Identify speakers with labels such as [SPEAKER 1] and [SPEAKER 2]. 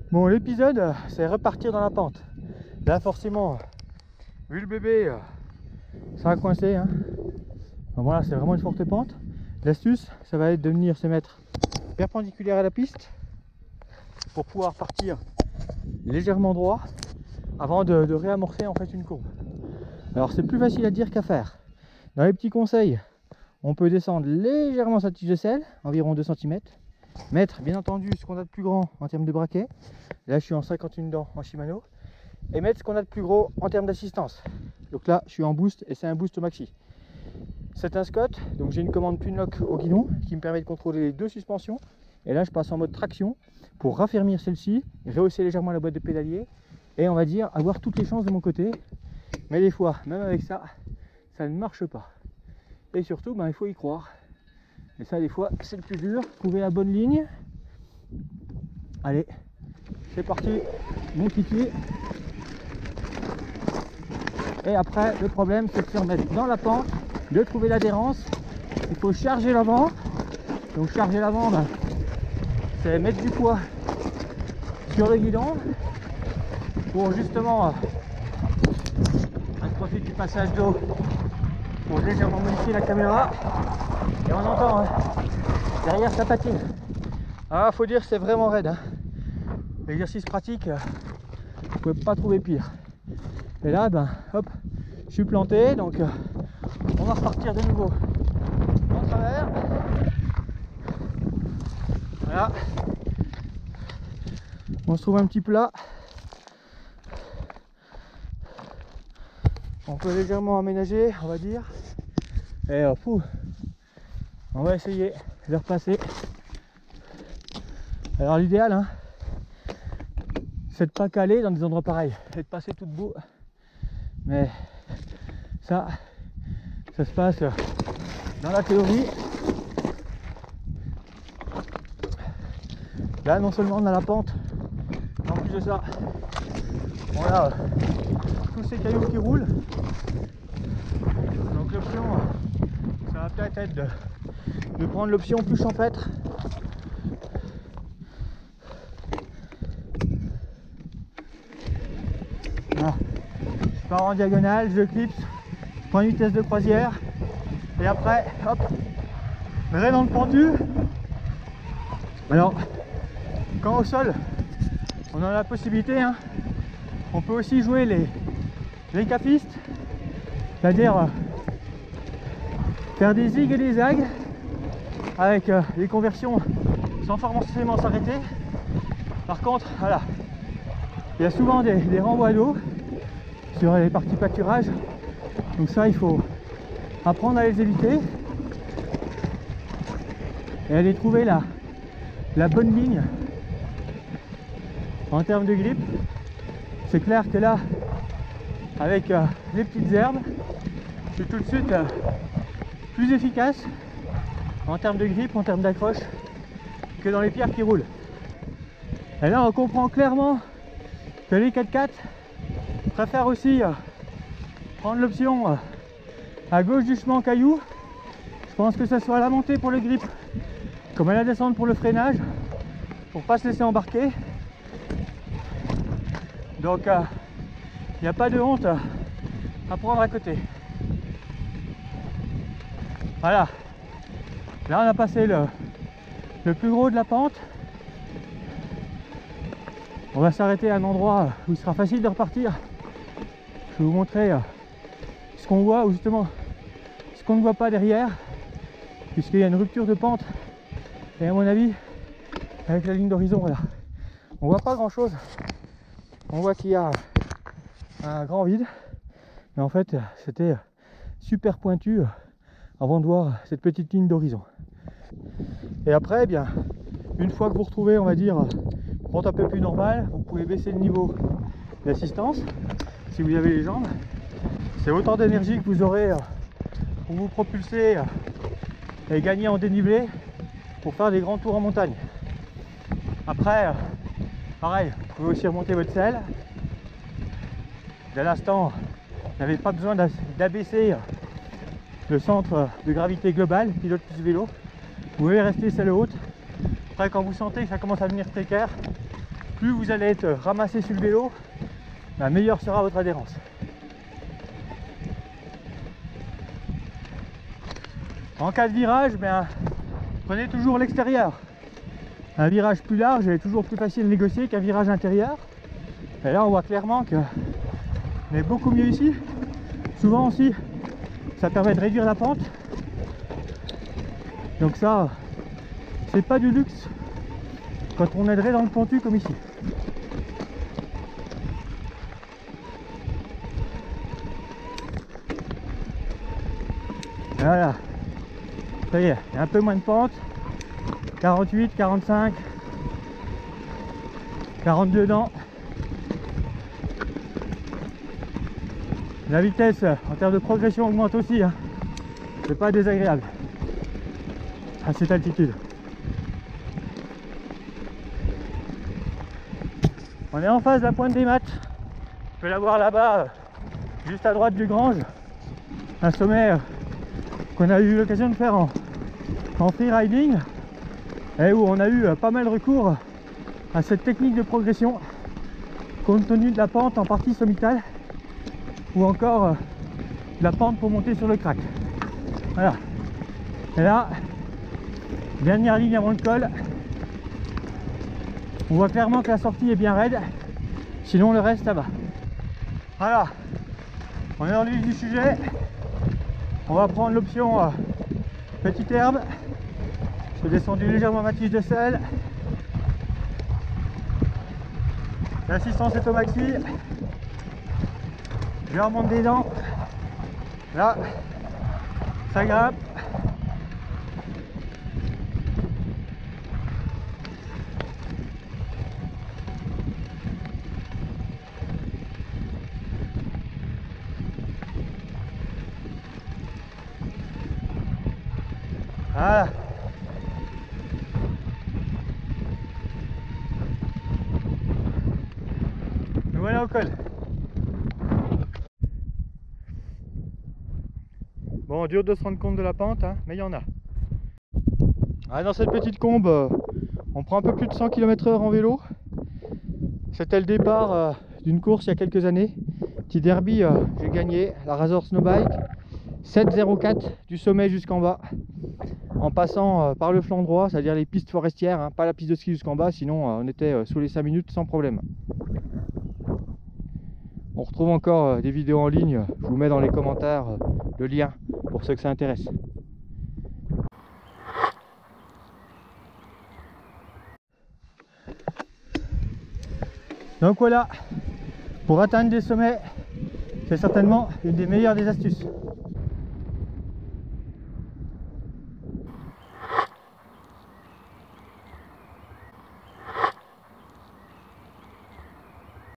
[SPEAKER 1] Bon, l'épisode, c'est repartir dans la pente. Là, forcément, vu le bébé, ça a coincé. Hein. Donc voilà, c'est vraiment une forte pente. L'astuce, ça va être de venir se mettre perpendiculaire à la piste pour pouvoir partir légèrement droit avant de réamorcer en fait une courbe. Alors, c'est plus facile à dire qu'à faire. Dans les petits conseils, on peut descendre légèrement sa tige de selle, environ 2 cm. Mettre bien entendu ce qu'on a de plus grand en termes de braquet. Là je suis en 51 dents en Shimano. Et mettre ce qu'on a de plus gros en termes d'assistance. Donc là je suis en boost et c'est un boost maxi. C'est un Scott, donc j'ai une commande Twinlock au guidon qui me permet de contrôler les deux suspensions. Et là je passe en mode traction pour raffermir celle-ci, rehausser légèrement la boîte de pédalier et on va dire avoir toutes les chances de mon côté. Mais des fois, même avec ça, ça ne marche pas. Et surtout, il faut y croire. Et ça, des fois, c'est le plus dur. Trouver la bonne ligne. Allez, c'est parti, mon kiki. Et après, le problème, c'est de se remettre dans la pente, de trouver l'adhérence. Il faut charger l'avant. Donc, charger l'avant, c'est mettre du poids sur le guidon pour justement, je profite du passage d'eau pour légèrement modifier la caméra. Et on entend derrière ça patine. Ah, faut dire que c'est vraiment raide. Hein. L'exercice pratique, vous pouvez pas trouver pire. Et là, hop, je suis planté, donc on va repartir de nouveau en travers. Voilà. On se trouve un petit plat. On peut légèrement aménager, on va dire. Et on va essayer de repasser. Alors l'idéal, hein, c'est de pas caler dans des endroits pareils et de passer tout debout. Mais ça se passe dans la théorie. Là, non seulement on a la pente, mais en plus de ça, on a tous ces cailloux qui roulent. Donc l'option, ça va peut-être être de prendre l'option plus champêtre. Voilà. Je pars en diagonale, je clipse, je prends une vitesse de croisière et après, hop, vrai dans le pendu. Alors, quand au sol, on a la possibilité, hein, on peut aussi jouer les capistes, c'est-à-dire faire des zigs et des zags avec les conversions sans forcément s'arrêter. Par contre, voilà, il y a souvent des renvois d'eau sur les parties pâturage, donc ça il faut apprendre à les éviter et aller trouver la bonne ligne en termes de grippe. C'est clair que là, avec les petites herbes, je suis tout de suite plus efficace en termes de grippe, en termes d'accroche que dans les pierres qui roulent. Et là on comprend clairement que les 4x4 préfèrent aussi prendre l'option à gauche du chemin caillou. Je pense que ce soit à la montée pour le grip comme à la descente pour le freinage, pour pas se laisser embarquer. Donc il n'y a pas de honte à prendre à côté. Voilà, là on a passé le plus gros de la pente. On va s'arrêter à un endroit où il sera facile de repartir. Je vais vous montrer ce qu'on voit, ou justement ce qu'on ne voit pas derrière, puisqu'il y a une rupture de pente. Et à mon avis, avec la ligne d'horizon, voilà, on voit pas grand chose. On voit qu'il y a un grand vide, mais en fait c'était super pointu avant de voir cette petite ligne d'horizon. Et après, eh bien, une fois que vous retrouvez, on va dire, une pente un peu plus normale, vous pouvez baisser le niveau d'assistance si vous avez les jambes. C'est autant d'énergie que vous aurez pour vous propulser et gagner en dénivelé pour faire des grands tours en montagne. Après, pareil, vous pouvez aussi remonter votre selle. Dès l'instant, vous n'avez pas besoin d'abaisser le centre de gravité global, pilote plus vélo. Vous pouvez rester selle haute. Après, quand vous sentez que ça commence à devenir précaire, plus vous allez être ramassé sur le vélo, meilleure sera votre adhérence. En cas de virage, prenez toujours l'extérieur. Un virage plus large est toujours plus facile à négocier qu'un virage intérieur. Et là on voit clairement que on est beaucoup mieux ici. Souvent aussi, ça permet de réduire la pente. Donc ça, c'est pas du luxe quand on aiderait dans le pentu comme ici. Voilà, ça y est, il y a un peu moins de pente. 48, 45, 42 dents. La vitesse en termes de progression augmente aussi, hein. C'est pas désagréable à cette altitude. On est en face de la pointe des Mattes. Tu peux la voir là-bas, juste à droite du Grange. Un sommet qu'on a eu l'occasion de faire en freeriding et où on a eu pas mal recours à cette technique de progression compte tenu de la pente en partie sommitale ou encore de la pente pour monter sur le crack. Voilà. Et là, dernière ligne avant le col, on voit clairement que la sortie est bien raide, sinon le reste ça va. Voilà, on est dans le vif du sujet. On va prendre l'option petite herbe. J'ai descendu légèrement ma tige de sel. L'assistance est au maxi. Je remonte des dents. Là, ça grimpe. Voilà. Nous voilà au col. Bon, dur de se rendre compte de la pente, hein, mais il y en a. Ah, dans cette petite combe, on prend un peu plus de 100 km/h en vélo. C'était le départ d'une course il y a quelques années. Petit derby, j'ai gagné la Razor Snowbike. 7,04 du sommet jusqu'en bas. En passant par le flanc droit, c'est-à-dire les pistes forestières, hein, pas la piste de ski jusqu'en bas, sinon on était sous les 5 minutes sans problème. On retrouve encore des vidéos en ligne, je vous mets dans les commentaires le lien pour ceux que ça intéresse. Donc voilà, pour atteindre des sommets, c'est certainement une des meilleures des astuces.